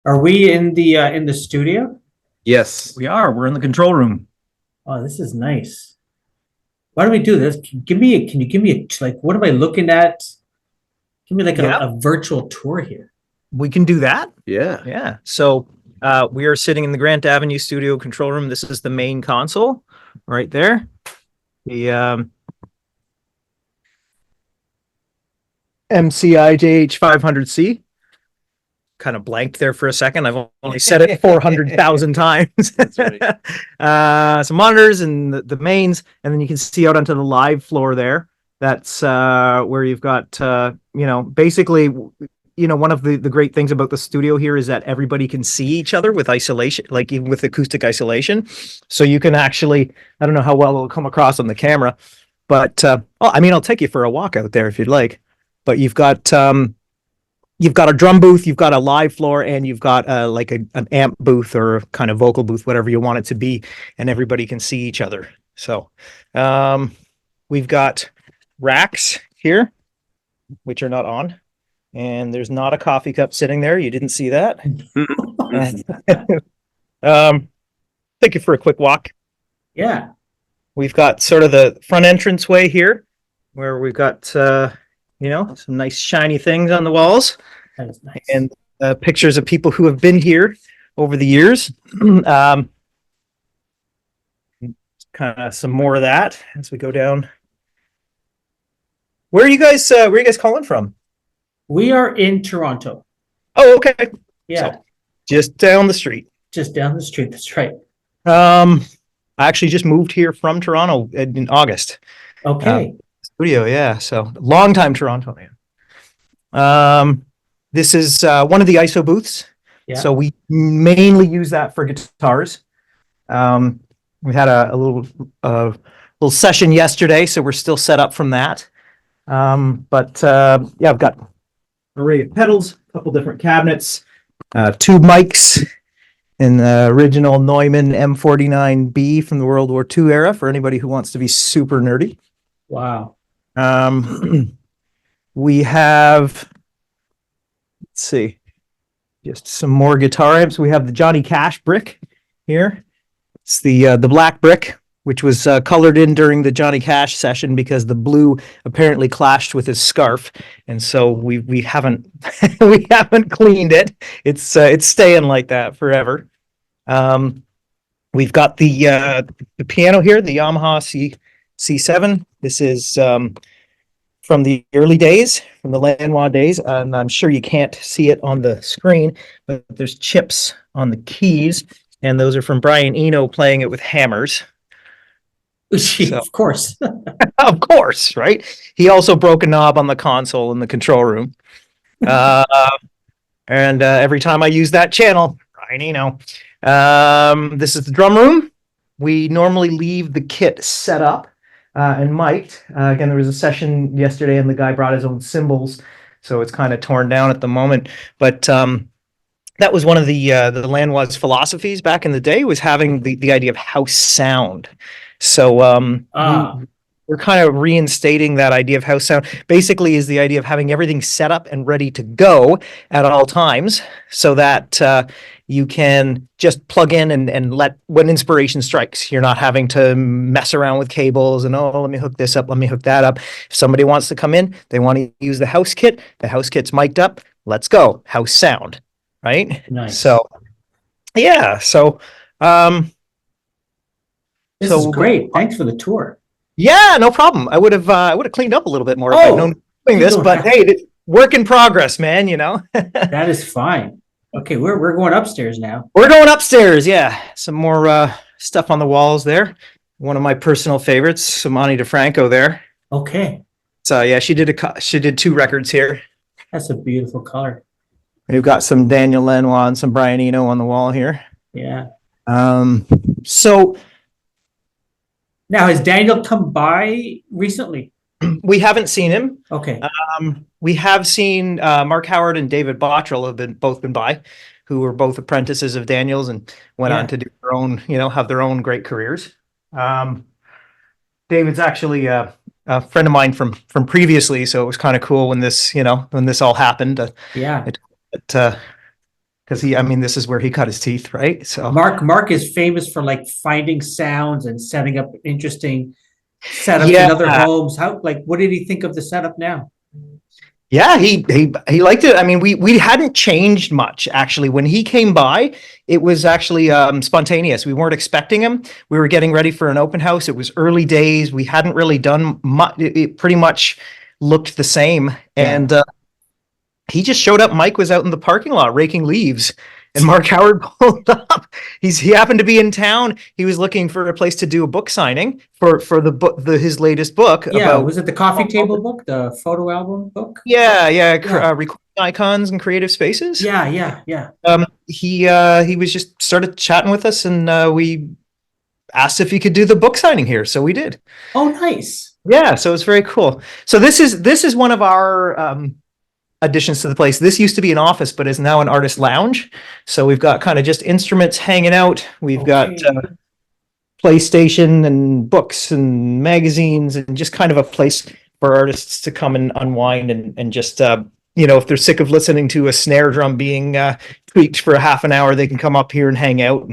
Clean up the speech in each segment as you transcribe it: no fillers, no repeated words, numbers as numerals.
Are we in the studio? Yes. We are. We're in the control room. Oh, this is nice. Why do we do this? Can you give me like what am I looking at? Give me like Yeah. a virtual tour here. We can do that. Yeah. Yeah. So we are sitting in the Grant Avenue studio control room. This is the main console right there. The MCI JH500C. Kind of blanked there for a second. I've only said it 400,000 times. Some monitors and the mains, and then you can see out onto the live floor there. That's where you've got, basically, one of the great things about the studio here is that everybody can see each other with isolation, like even with acoustic isolation. So you can actually, I don't know how well it'll come across on the camera, but I'll take you for a walk out there if you'd like. But you've got a drum booth, you've got a live floor, and you've got like an amp booth or a kind of vocal booth, whatever you want it to be, and everybody can see each other. So we've got racks here, which are not on, and there's not a coffee cup sitting there. You didn't see that. Take you for a quick walk. Yeah. We've got sort of the front entrance way here, where we've got some nice shiny things on the walls. That is nice. And pictures of people who have been here over the years. Kind of some more of that as we go down. Where are you guys calling from? We are in Toronto. Oh, okay. Yeah. So, just down the street. Just down the street. That's right. I actually just moved here from Toronto in August. Okay. Studio, yeah. So long time Torontonian. This is one of the ISO booths. Yeah. So we mainly use that for guitars. We had a little session yesterday, so we're still set up from that. I've got an array of pedals, a couple different cabinets, two mics, in the original Neumann M49B from the World War II era for anybody who wants to be super nerdy. Wow. We have, let's see, just some more guitar amps. We have the Johnny Cash brick here. It's the black brick, which was colored in during the Johnny Cash session because the blue apparently clashed with his scarf, and so we haven't we haven't cleaned it. It's staying like that forever. We've got the piano here, the Yamaha C7. This is from the early days, from the Lanois days, and I'm sure you can't see it on the screen, but there's chips on the keys, and those are from Brian Eno playing it with hammers. So, of course. Of course, right? He also broke a knob on the console in the control room. And every time I use that channel, Brian Eno. This is the drum room. We normally leave the kit set up and mic'd. Again, there was a session yesterday and the guy brought his own cymbals, so it's kind of torn down at the moment. But that was one of the Lanois philosophies back in the day, was having the idea of house sound. So we're kind of reinstating that idea of house sound. Basically is the idea of having everything set up and ready to go at all times so that you can just plug in and let, when inspiration strikes, you're not having to mess around with cables and, oh, let me hook this up, let me hook that up. If somebody wants to come in, they want to use the house kit's mic'd up, let's go, house sound, right? Nice. So, yeah, so... This is great. Thanks for the tour. Yeah, no problem. I would have cleaned up a little bit more if I'd known doing this, but hey, work in progress, man, you know. That is fine. Okay, we're going upstairs now. We're going upstairs, yeah. Some more stuff on the walls there. One of my personal favorites, some Ani DeFranco there. Okay. So yeah, she did 2 records here. That's a beautiful color. We've got some Daniel Lanois and some Brian Eno on the wall here. Yeah. So now, has Daniel come by recently? We haven't seen him. Okay. We have seen Mark Howard and David Bottrell have both been by, who were both apprentices of Daniel's and went on to do their own, have their own great careers. David's actually a friend of mine from previously, so it was kind of cool when this all happened. Yeah. It kind because this is where he cut his teeth, right? So Mark is famous for like finding sounds and setting up interesting setups yeah, in other homes. What did he think of the setup now? yeah, he liked it. We hadn't changed much actually. When he came by, it was actually spontaneous. We weren't expecting him. We were getting ready for an open house. It was early days. We hadn't really done much. It pretty much looked the same. And he just showed up. Mike was out in the parking lot raking leaves, and Mark Howard pulled up. He happened to be in town. He was looking for a place to do a book signing for the book, his latest book. Yeah, was it the coffee table book, the photo album book? Yeah. Recording icons and creative spaces. Yeah. He was just started chatting with us, and we asked if he could do the book signing here, so we did. Oh, nice. Yeah, so it's very cool. So this is one of our additions to the place. This used to be an office, but is now an artist lounge. So we've got kind of just instruments hanging out. We've got PlayStation and books and magazines, and just kind of a place for artists to come and unwind and just if they're sick of listening to a snare drum being tweaked for a half an hour, they can come up here and hang out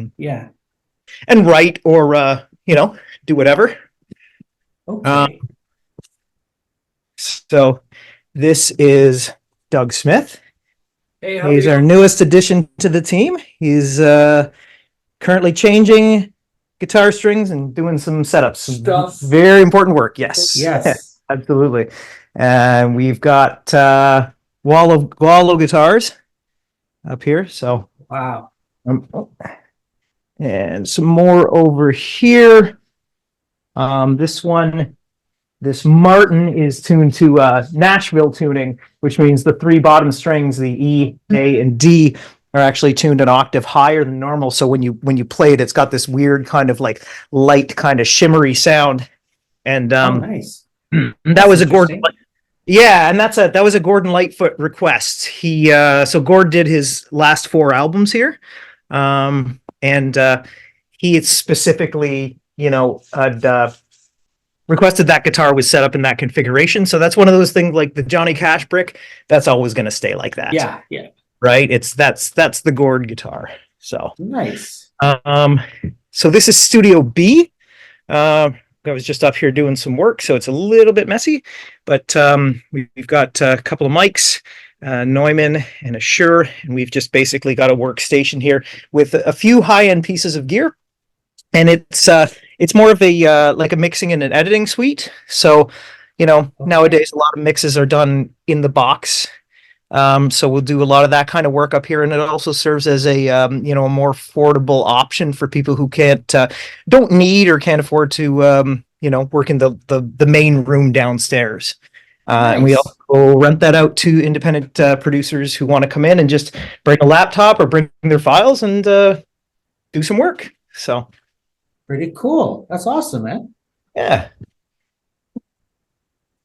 and write or do whatever. Okay. So this is Doug Smith. Hey, he's our newest addition to the team. He's currently changing guitar strings and doing some setups. Stuff. Very important work. Yes. Absolutely. And we've got Wallow guitars up here. So wow. And some more over here. This Martin is tuned to Nashville tuning, which means the three bottom strings, the E, A, and D, are actually tuned an octave higher than normal. So when you play it, it's got this weird kind of like light, kind of shimmery sound. And nice. That was a Gordon. Yeah, and that was a Gordon Lightfoot request. So Gord did his last 4 albums here, and he had specifically, had requested that guitar was set up in that configuration. So that's one of those things like the Johnny Cash brick. That's always going to stay like that. Yeah. Right. That's the Gord guitar. So nice. So this is Studio B. I was just up here doing some work, so it's a little bit messy, but we've got a couple of mics, Neumann and a Shure, and we've just basically got a workstation here with a few high-end pieces of gear, and it's more of a like a mixing and an editing suite. So nowadays a lot of mixes are done in the box. So we'll do a lot of that kind of work up here, and it also serves as a a more affordable option for people who don't need or can't afford to work in the main room downstairs. Nice. And we also rent that out to independent producers who want to come in and just bring a laptop or bring their files and do some work. So pretty cool. That's awesome, man. Yeah.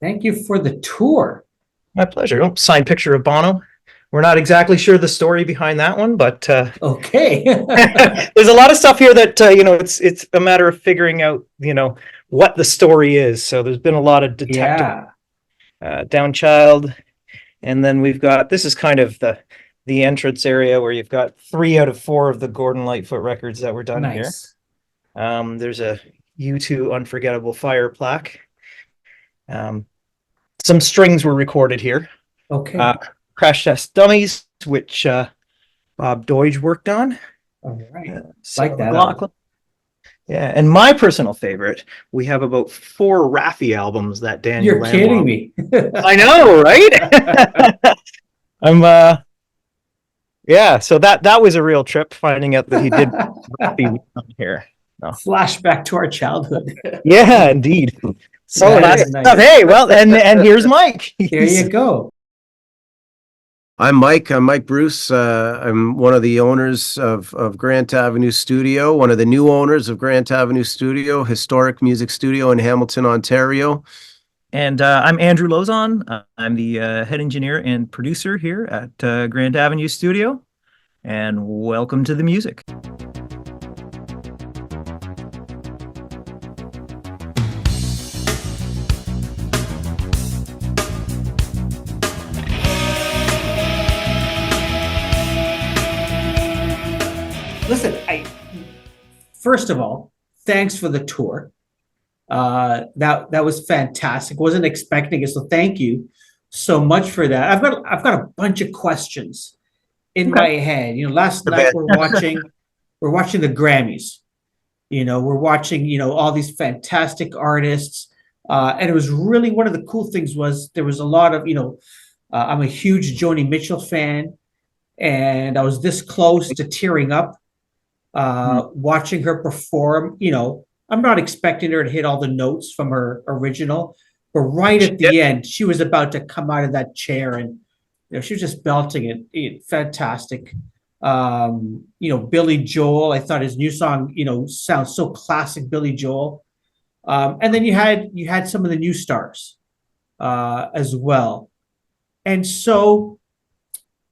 Thank you for the tour. My pleasure. Oh, signed picture of Bono. We're not exactly sure the story behind that one, but okay. There's a lot of stuff here that it's a matter of figuring out what the story is. So there's been a lot of detective, Downchild, and then we've got, this is kind of the entrance area where you've got 3 out of 4 of the Gordon Lightfoot records that were done here. There's a U2 Unforgettable Fire plaque. Some strings were recorded here. Okay. Crash Test Dummies, which Bob Doige worked on. All right. Like that. McLaughlin. Yeah, and my personal favorite, we have about 4 Raffi albums that Daniel. You're kidding me. I know, right? Yeah, so that was a real trip, finding out that he did Raffi here. No. Flashback to our childhood. Yeah, indeed. So nice. Hey, well, and here's Mike. Here you go. I'm Mike. I'm Mike Bruce. I'm one of the owners of Grant Avenue Studio, one of the new owners of Grant Avenue Studio, historic music studio in Hamilton, Ontario. And I'm Andrew Lauzon. I'm the head engineer and producer here at Grant Avenue Studio. And welcome to the music. listen, first of all, thanks for the tour. That was fantastic. Wasn't expecting it, so thank you so much for that. I've got a bunch of questions in Okay. my head. Last night bad. we're watching the Grammys. We're watching all these fantastic artists, and it was really one of the cool things was there was a lot of I'm a huge Joni Mitchell fan, and I was this close to tearing up watching her perform. I'm not expecting her to hit all the notes from her original, but right at the end, she was about to come out of that chair, and she was just belting it. Fantastic. Billy Joel, I thought his new song, sounds so classic Billy Joel. And then you had some of the new stars as well. And so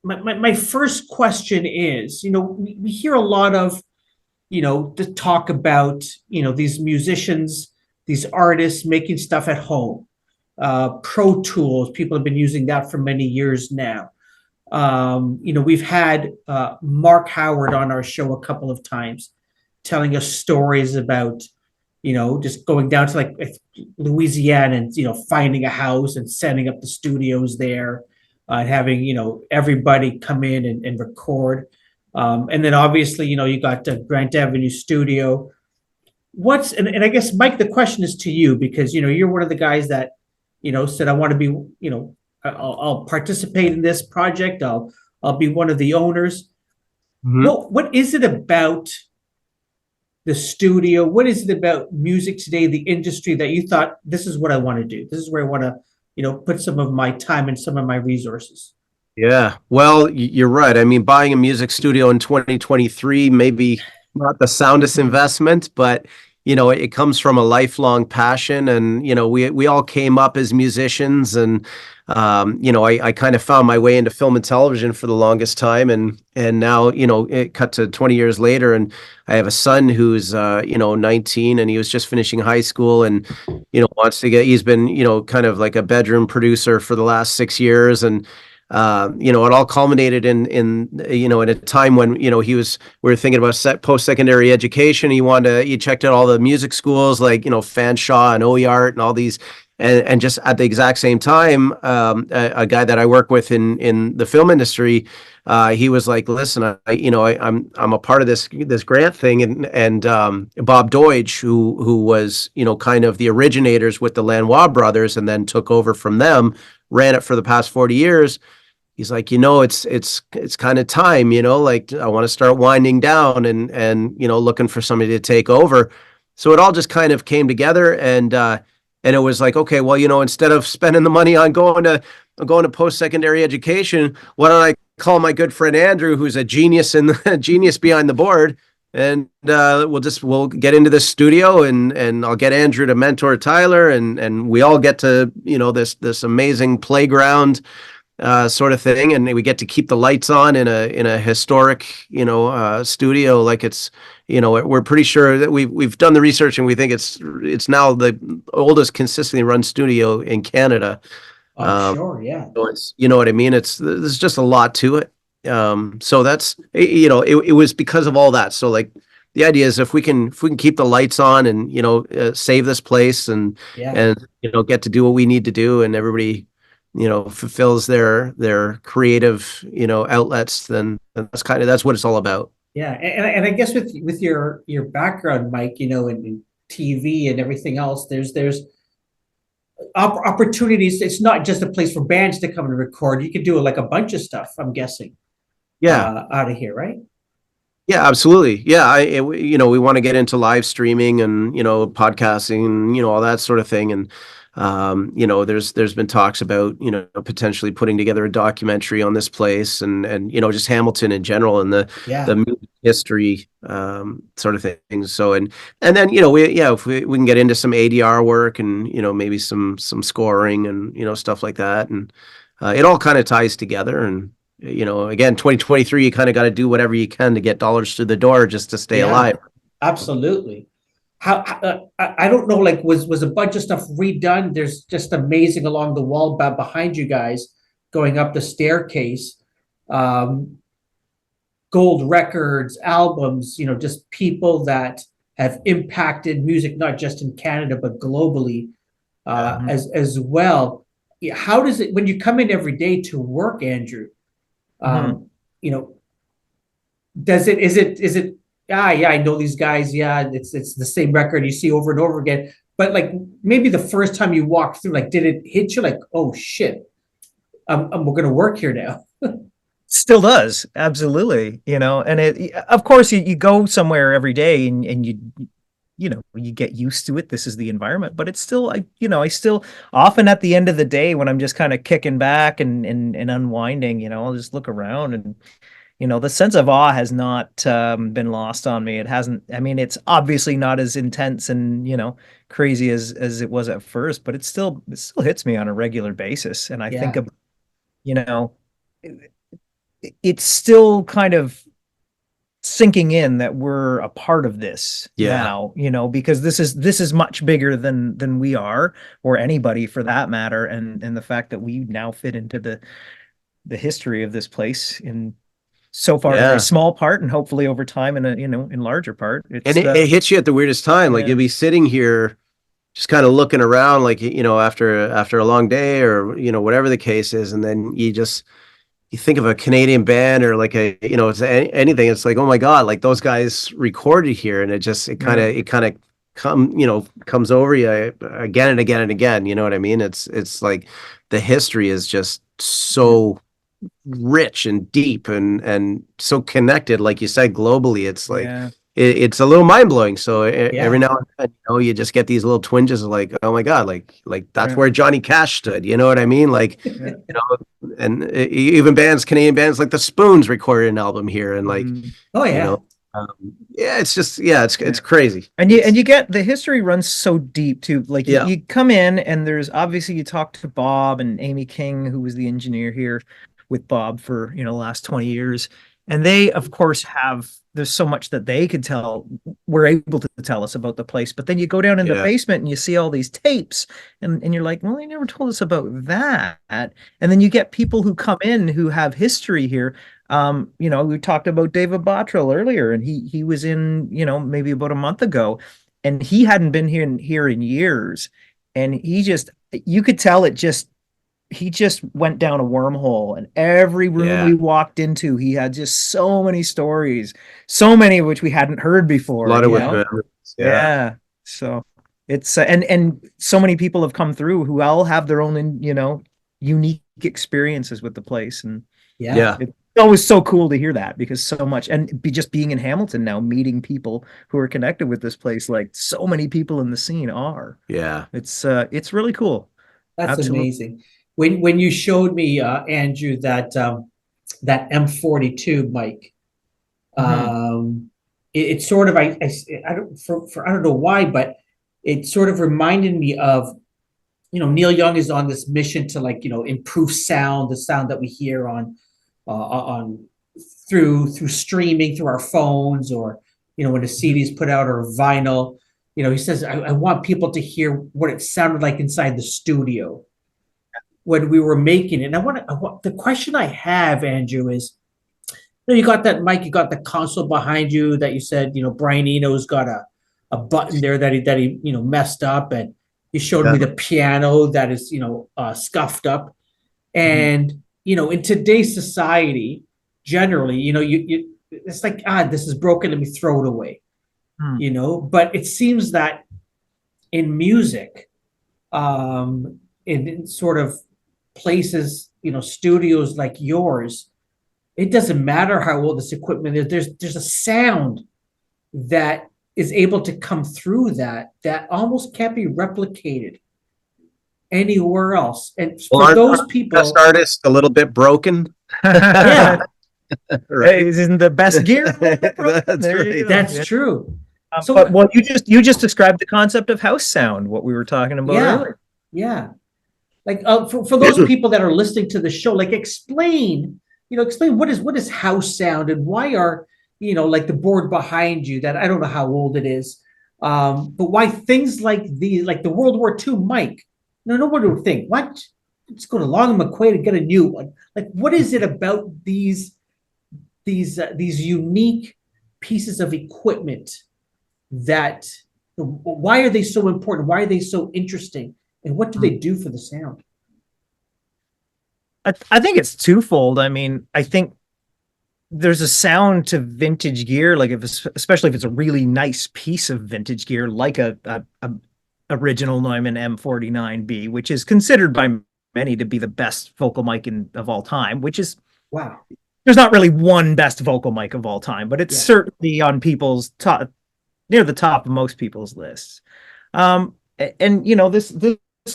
my first question is, we hear a lot of to talk about these musicians, these artists making stuff at home. Pro Tools, people have been using that for many years now. We've had Mark Howard on our show a couple of times, telling us stories about just going down to like Louisiana and finding a house and setting up the studios there, and having everybody come in and record. And then obviously, you got the Grant Avenue Studio. And I guess, Mike, the question is to you because, you're one of the guys that, said, I want to be, I'll participate in this project. I'll be one of the owners. Mhm. What is it about the studio? What is it about music today, the industry that you thought, this is what I want to do? This is where I want to, put some of my time and some of my resources. Yeah, well, you're right. I mean, buying a music studio in 2023, maybe not the soundest investment, but it comes from a lifelong passion, and we all came up as musicians, and I kind of found my way into film and television for the longest time, and now it cut to 20 years later, and I have a son who's 19, and he was just finishing high school, and wants to get. He's been kind of like a bedroom producer for the last 6 years, and it all culminated in a time when we were thinking about post-secondary education. He checked out all the music schools like Fanshawe and OEArt and all these, and just at the exact same time, a guy that I work with in the film industry, he was like, listen, I'm a part of this grant thing, and Bob Deutsch, who was kind of the originators with the Lanois brothers and then took over from them, ran it for the past 40 years. He's like, it's kind of time, like I want to start winding down and looking for somebody to take over. So it all just kind of came together, and it was like, okay, well, instead of spending the money on going to post-secondary education, why don't I call my good friend Andrew, who's a genius and a genius behind the board, and we'll get into this studio, and I'll get Andrew to mentor Tyler, and we all get to this amazing playground sort of thing, and we get to keep the lights on in a historic studio. Like it's we're pretty sure that we've done the research, and we think it's now the oldest consistently run studio in Canada. Sure, yeah. So it's what I mean. There's just a lot to it. So that's it was because of all that. So like the idea is if we can keep the lights on and save this place and Yeah. get to do what we need to do, and everybody fulfills their creative outlets, then that's what it's all about. Yeah, and I guess with your background, Mike, in TV and everything else, there's opportunities. It's not just a place for bands to come and record. You could do like a bunch of stuff, I'm guessing, Yeah. out of here, right? Yeah, absolutely. Yeah, we want to get into live streaming and podcasting and all that sort of thing, and there's been talks about potentially putting together a documentary on this place, and just Hamilton in general and Yeah. the music history sort of things. So and then if we can get into some ADR work and maybe some scoring and stuff like that, and it all kind of ties together. And again, 2023, you kind of got to do whatever you can to get dollars through the door just to stay Yeah, alive. absolutely. I don't know, like was a bunch of stuff redone? There's just amazing along the wall behind you guys going up the staircase. gold records, albums, just people that have impacted music, not just in Canada, but globally as well. How does it, when you come in every day to work, Andrew, you know, is it, yeah, I know these guys. Yeah, it's the same record you see over and over again. But like maybe the first time you walked through, like, did it hit you like, oh shit, we're gonna work here now? Still does, absolutely. And it, of course, you go somewhere every day and you get used to it. This is the environment, but it's still, I still often at the end of the day when I'm just kind of kicking back and unwinding, I'll just look around and, the sense of awe has not been lost on me. It hasn't. I mean, it's obviously not as intense and, crazy as it was at first, but it still hits me on a regular basis. And I think of, it's still kind of sinking in that we're a part of this now, because this is much bigger than we are, or anybody for that matter. And the fact that we now fit into the history of this place in so far a very small part, and hopefully over time in in larger part. And it hits you at the weirdest time. Like you'll be sitting here just kind of looking around, like, after a long day or, whatever the case is. And then you think of a Canadian band or like it's anything. It's like, oh my God, like those guys recorded here. And it kind of comes over you again and again and again. You know what I mean? It's like the history is just so rich and deep and so connected, like you said, globally. It's like it's a little mind-blowing. So every now and then, you just get these little twinges of like, oh my God, like that's where Johnny Cash stood, you know what I mean? Like and even Canadian bands like the Spoons recorded an album here, and like it's just it's crazy. And you get the history runs so deep too. Like you come in and there's obviously, you talk to Bob and Amy King, who was the engineer here with Bob for the last 20 years, and they of course there's so much that they could were able to tell us about the place. But then you go down in the basement and you see all these tapes and you're like, well, they never told us about that. And then you get people who come in who have history here. We talked about David Bottrell earlier, and he was in, maybe about a month ago, and he hadn't been here in years. And you could tell he just went down a wormhole, and every room we walked into, he had just so many stories, so many of which we hadn't heard before. A lot of memories. So it's and so many people have come through who all have their own unique experiences with the place, and it's always so cool to hear that, because so much, and just being in Hamilton now, meeting people who are connected with this place, like so many people in the scene are. It's really cool. That's absolutely amazing. When you showed me, Andrew, that M42 mic, it sort of I don't know why, but it sort of reminded me of, Neil Young is on this mission to improve the sound that we hear on through streaming through our phones, or when a CD is put out, or vinyl. He says, I want people to hear what it sounded like inside the studio when we were making it. And the question I have, Andrew, is, you got that mic, you got the console behind you that you said, Brian Eno's got a button there that he messed up, and you showed me the piano that is scuffed up, and in today's society, generally, you it's like, this is broken, let me throw it away, But it seems that in music, in sort of places, studios like yours, it doesn't matter how old this equipment is. There's a sound that is able to come through that almost can't be replicated anywhere else. And for those people, best artist a little bit broken. Right. Hey, isn't the best gear? That's true. But you just described the concept of house sound, what we were talking about earlier. Yeah. Like for those people that are listening to the show, like explain what is house sound, and why are like the board behind you that I don't know how old it is, but why things like the World War II mic, nobody would think, let's go to Long and McQuaid to get a new one. Like, what is it about these these unique pieces of equipment that why are they so important? Why are they so interesting? And what do they do for the sound? I think it's twofold. I mean, I think there's a sound to vintage gear, like especially if it's a really nice piece of vintage gear, like a original Neumann M49B, which is considered by many to be the best vocal mic of all time, which is, wow. There's not really one best vocal mic of all time, but it's certainly on people's top, near the top of most people's lists. And you know, this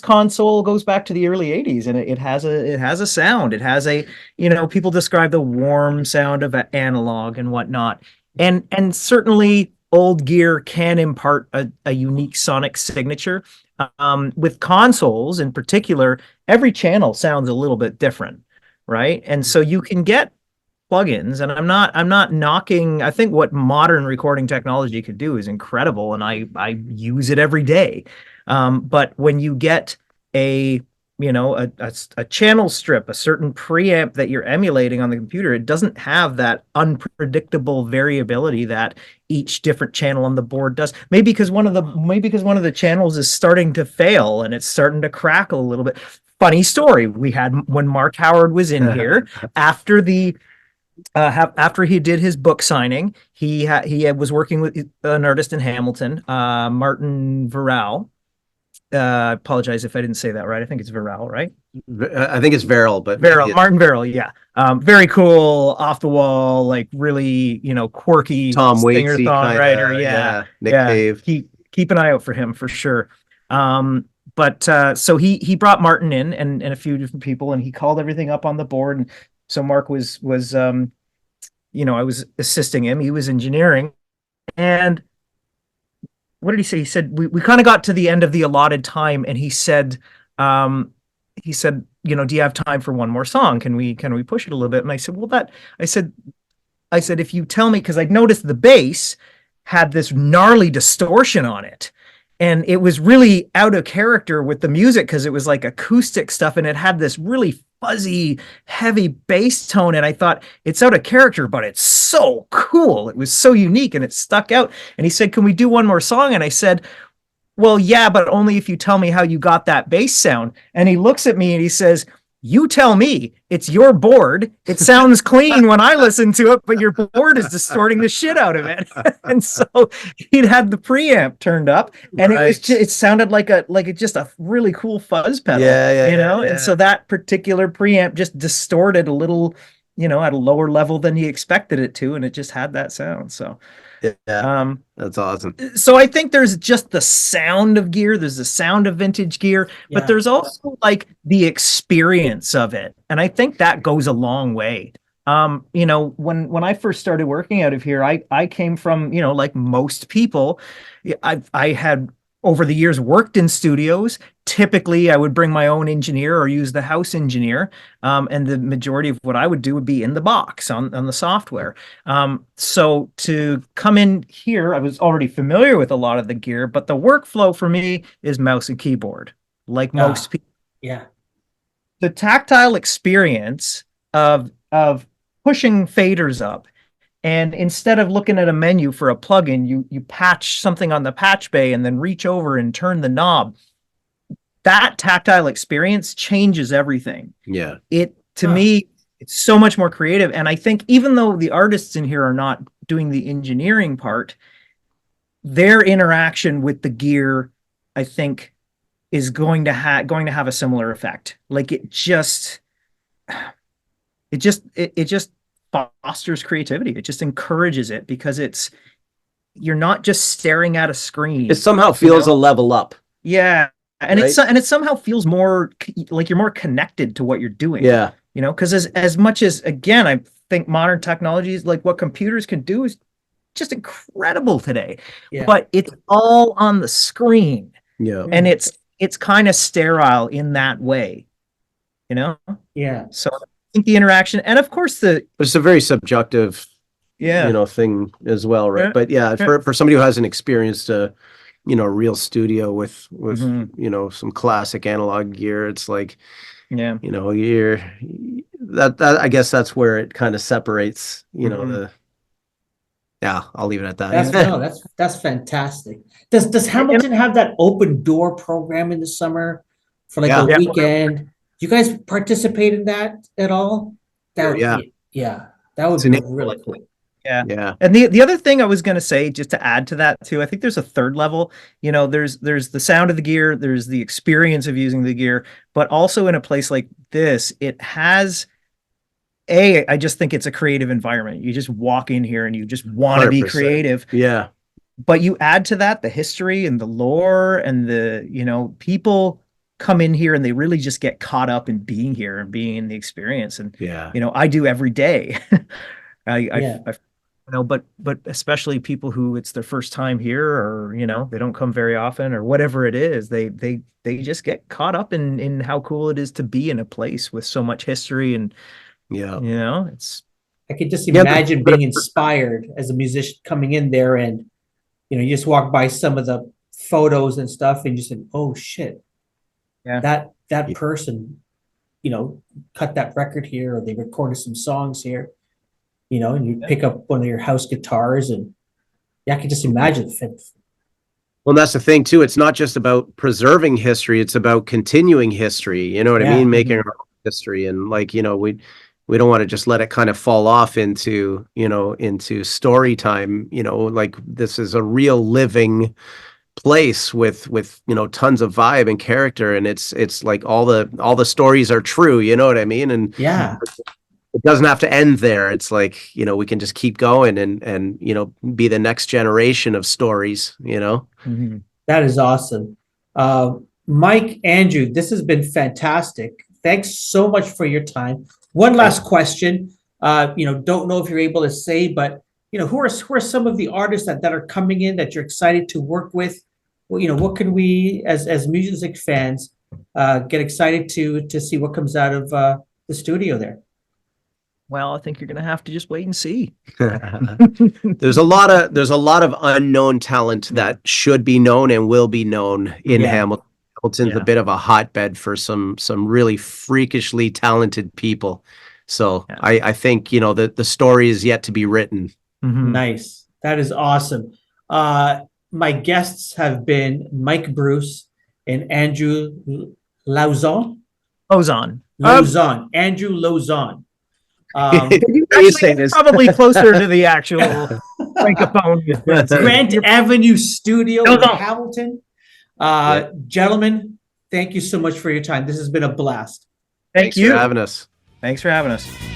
console goes back to the early 80s, and it has a sound. It has a, you know, people describe the warm sound of analog and whatnot. And certainly old gear can impart a unique sonic signature. With consoles in particular, every channel sounds a little bit different, right? And so you can get plugins, and I'm not knocking. I think what modern recording technology could do is incredible, and I use it every day. But when you get a channel strip, a certain preamp that you're emulating on the computer, it doesn't have that unpredictable variability that each different channel on the board does. Maybe because one of the channels is starting to fail and it's starting to crackle a little bit. Funny story we had when Mark Howard was in here after he did his book signing. He was working with an artist in Hamilton, Martin Verral. Apologize if I didn't say that right. I think it's Verral, right? I think it's Verral, but Martin Verral, yeah. Very cool, off the wall, like really, you know, quirky Tom Waitsy singer-songwriter. Nick Cave. Keep an eye out for him for sure. But so he brought Martin in and a few different people, and he called everything up on the board. And so Mark was I was assisting him. He was engineering, and what did he say? He said, we kind of got to the end of the allotted time, and he said, do you have time for one more song? Can we push it a little bit? And I said, I said, if you tell me, because I'd noticed the bass had this gnarly distortion on it, and it was really out of character with the music because it was like acoustic stuff, and it had this really fuzzy, heavy bass tone. And I thought, it's out of character, but it's so cool. It was so unique, and it stuck out. And he said, can we do one more song? And I said, well, yeah, but only if you tell me how you got that bass sound. And he looks at me and he says, you tell me. It's your board. It sounds clean when I listen to it, but your board is distorting the shit out of it. And so he'd had the preamp turned up, and it sounded like just a really cool fuzz pedal. And so that particular preamp just distorted a little, you know, at a lower level than you expected it to, and it just had that sound. So that's awesome. So I think there's just the sound of gear, there's the sound of vintage gear, but there's also like the experience of it. And I think that goes a long way. You know, when I first started working out of here, I came from, you know, like most people, I had over the years worked in studios. Typically I would bring my own engineer or use the house engineer. And the majority of what I would do would be in the box on the software. So to come in here, I was already familiar with a lot of the gear, but the workflow for me is mouse and keyboard, like most people. Yeah. The tactile experience of pushing faders up, and instead of looking at a menu for a plugin, you patch something on the patch bay and then reach over and turn the knob. That tactile experience changes everything. Yeah. To me, it's so much more creative. And I think even though the artists in here are not doing the engineering part, their interaction with the gear, I think, is going to have a similar effect. Like it just fosters creativity. It just encourages it, because you're not just staring at a screen. It somehow feels a level up. Yeah. And it somehow feels more like you're more connected to what you're doing. Yeah. You know, because as much as, again, I think modern technologies, like what computers can do, is just incredible today. Yeah. But it's all on the screen. Yeah. And it's kind of sterile in that way. You know? Yeah. So I think the interaction, and of course it's a very subjective thing as well, right? But for somebody who hasn't experienced a real studio with some classic analog gear, it's like Yeah. You know, that I guess that's where it kind of separates, you know, Mhm. yeah, I'll leave it at That's that. no, that's fantastic. Does And Hamilton have that open door program in the summer for like a Yeah. Yeah. weekend? Do you guys participate in that at all? Yeah. Yeah, that would It's be an really cool. Yeah. Yeah. And the other thing I was going to say, just to add to that too, I think there's a third level. You know, there's the sound of the gear, there's the experience of using the gear, but also in a place like this, it has I just think it's a creative environment. You just walk in here and you just want to be 100%. creative. Yeah. But you add to that the history and the lore and the, you know, people come in here and they really just get caught up in being here and being in the experience. And, Yeah. you know, I do every day. Yeah. I you know, but especially people who it's their first time here, or you know, they don't come very often, or whatever it is, they just get caught up in how cool it is to be in a place with so much history, and Yeah. you know, it's I could just Yeah. imagine being inspired as a musician coming in there and you just walk by some of the photos and stuff and you said, "Oh shit, yeah, that person, cut that record here or they recorded some songs here." And you Yeah. pick up one of your house guitars and yeah, I can just imagine. Well, that's the thing too. It's not just about preserving history, it's about continuing history. You know what I Yeah. mean? Making our own history. And like, we don't want to just let it kind of fall off into story time. Like this is a real living place with tons of vibe and character, and it's like all the stories are true, you know what I mean? And Yeah. it doesn't have to end there. It's like, we can just keep going and be the next generation of stories. Mhm. That is awesome. Mike, Andrew, this has been fantastic. Thanks so much for your time. One last question. Don't know if you're able to say, but who are some of the artists that are coming in that you're excited to work with? Well, what can we as music fans get excited to see what comes out of the studio there? Well, I think you're gonna have to just wait and see. There's a lot of unknown talent that should be known and will be known in Yeah. Hamilton. Hamilton's Yeah. a bit of a hotbed for some really freakishly talented people. So Yeah. I think the story is yet to be written. Mhm. Nice. That is awesome. My guests have been Mike Bruce and Andrew Lauzon. Lauzon. Lauzon. Andrew Lauzon. You Actually, say it's this. probably closer to the actual francophone. Grant Avenue Studio in Lauzon. Hamilton. Yeah. Gentlemen, thank you so much for your time. This has been a blast. Thank Thanks you. for having us. Thanks for having us.